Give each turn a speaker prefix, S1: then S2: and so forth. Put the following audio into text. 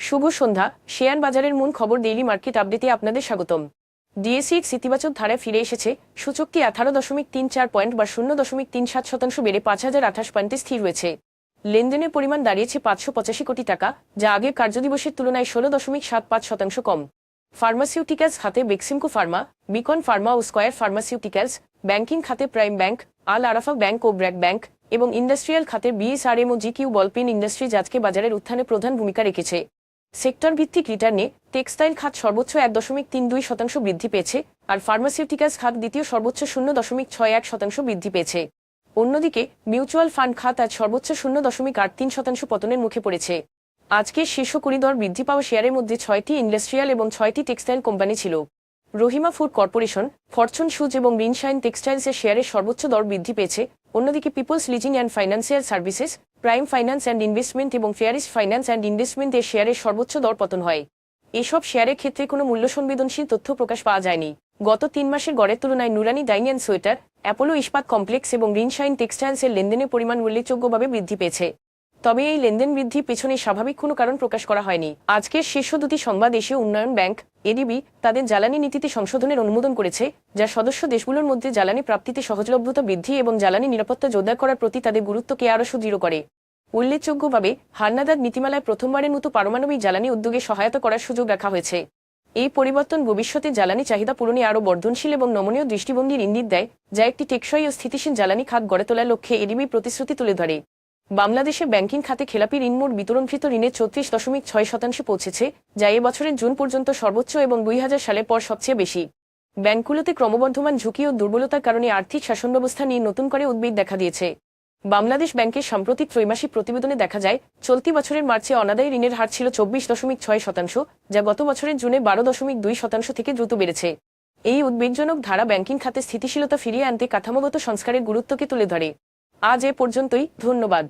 S1: শুভ সন্ধ্যা। Share বাজারের মূল খবর ডেইলি মার্কেট আপডেটে আপনাদের স্বাগতম। ডিএসই ইতিবাচক ধারায় ফিরে এসেছে। সূচকটি 18.34 পয়েন্ট বা 0.37% বেড়ে 5028 পয়েন্টে স্থির রয়েছে। লেনদেনের পরিমাণ দাঁড়িয়েছে 585 কোটি টাকা, যা আগের কার্যদিবসের তুলনায় 16.75% কম। ফার্মাসিউটিক্যালস খাতে বেক্সিমকো ফার্মা, বিকন ফার্মা ও স্কয়ার ফার্মাসিউটিক্যালস, ব্যাংকিং খাতে প্রাইম ব্যাংক, আল আরাফা ব্যাংক ও ব্র্যাক ব্যাংক এবং ইন্ডাস্ট্রিয়াল খাতের বিএসআরএম ও জিকিউ বলপিন ইন্ডাস্ট্রিজ আজকে বাজারের উত্থানে প্রধান ভূমিকা রেখেছে। সেক্টর ভিত্তিক রিটার্নে টেক্সটাইল খাত সর্বোচ্চ 1.32% বৃদ্ধি পেয়েছে, আর ফার্মাসিউটিক্যালস খাত দ্বিতীয় সর্বোচ্চ 0.61% বৃদ্ধি পেয়েছে। অন্যদিকে মিউচুয়াল ফান্ড খাত আজ সর্বোচ্চ 0.83% পতনের মুখে পড়েছে। আজকের শীর্ষ করিডর বৃদ্ধি পাওয়া শেয়ারের মধ্যে 6টি ইন্ডাস্ট্রিয়াল এবং 6টি টেক্সটাইল কোম্পানি ছিল। Rahima food corporation, fortune shoes এবং রিনশাইন টেক্সটাইলসের শেয়ারের সর্বোচ্চ দর বৃদ্ধি পেয়েছে। অন্যদিকে peoples leasing and financial services, prime finance and investment এবং ফেয়ারিস ফাইন্যান্স অ্যান্ড ইনভেস্টমেন্ট এর শেয়ারের সর্বোচ্চ দর পতন হয়। এসব শেয়ারের ক্ষেত্রে কোনো মূল্য সংবেদনশীল তথ্য প্রকাশ পাওয়া যায়নি। গত 3 মাসের গড়ের তুলনায় নুরানি ডাইং অ্যান্ড সোয়েটার, অ্যাপোলো ইস্পাত কমপ্লেক্স এবং রিনশাইন টেক্সটাইলসের লেনদেনের পরিমাণ উল্লেখযোগ্যভাবে বৃদ্ধি পেয়েছে। তবে এই লেনদেন বৃদ্ধির পেছনে স্বাভাবিক কোনো কারণ প্রকাশ করা হয়নি। আজকের শীর্ষ দুটি সংবাদ এশীয় উন্নয়ন ব্যাংক এডিবি তাদের জ্বালানি নীতিতে সংশোধনের অনুমোদন করেছে, যা সদস্য দেশগুলোর মধ্যে জ্বালানি প্রাপ্তিতে সহজলভ্যতা বৃদ্ধি এবং জ্বালানি নিরাপত্তা জোরদার করার প্রতি তাদের গুরুত্বকে আরও সুদৃঢ় করে। উল্লেখযোগ্যভাবে হালনাদার নীতিমালায় প্রথমবারের মতো পারমাণবিক জ্বালানি উদ্যোগে সহায়তা করার সুযোগ রাখা হয়েছে। এই পরিবর্তন ভবিষ্যতে জ্বালানি চাহিদা পূরণে আরও বর্ধনশীল এবং নমনীয় দৃষ্টিভঙ্গির ইঙ্গিত দেয়, যা একটি টেকসই ও স্থিতিশীল জ্বালানি খাত গড়ে তোলার লক্ষ্যে এডিবি প্রতিশ্রুতি তুলে ধরে। বাংলাদেশে ব্যাংকিং খাতে খেলাপি ঋণমোট বিতরণকৃত ঋণের 34.6% পৌঁছেছে, যা এ বছরের জুন পর্যন্ত সর্বোচ্চ এবং 2000 সালের পর সবচেয়ে বেশি। ব্যাংকগুলোতে ক্রমবর্ধমান ঝুঁকি ও দুর্বলতার কারণে আর্থিক শাসনব্যবস্থা নিয়ে নতুন করে উদ্বেগ দেখা দিয়েছে। বাংলাদেশ ব্যাংকের সাম্প্রতিক ত্রৈমাসিক প্রতিবেদনে দেখা যায়, চলতি বছরের মার্চে অনাদায়ী ঋণের হার ছিল 24.6%, যা গত বছরের জুনে 12.2% থেকে দ্রুত বেড়েছে। এই উদ্বেগজনক ধারা ব্যাংকিং খাতে স্থিতিশীলতা ফিরিয়ে আনতে কাঠামোগত সংস্কারের গুরুত্বকে তুলে ধরে। আজ এ পর্যন্তই, ধন্যবাদ।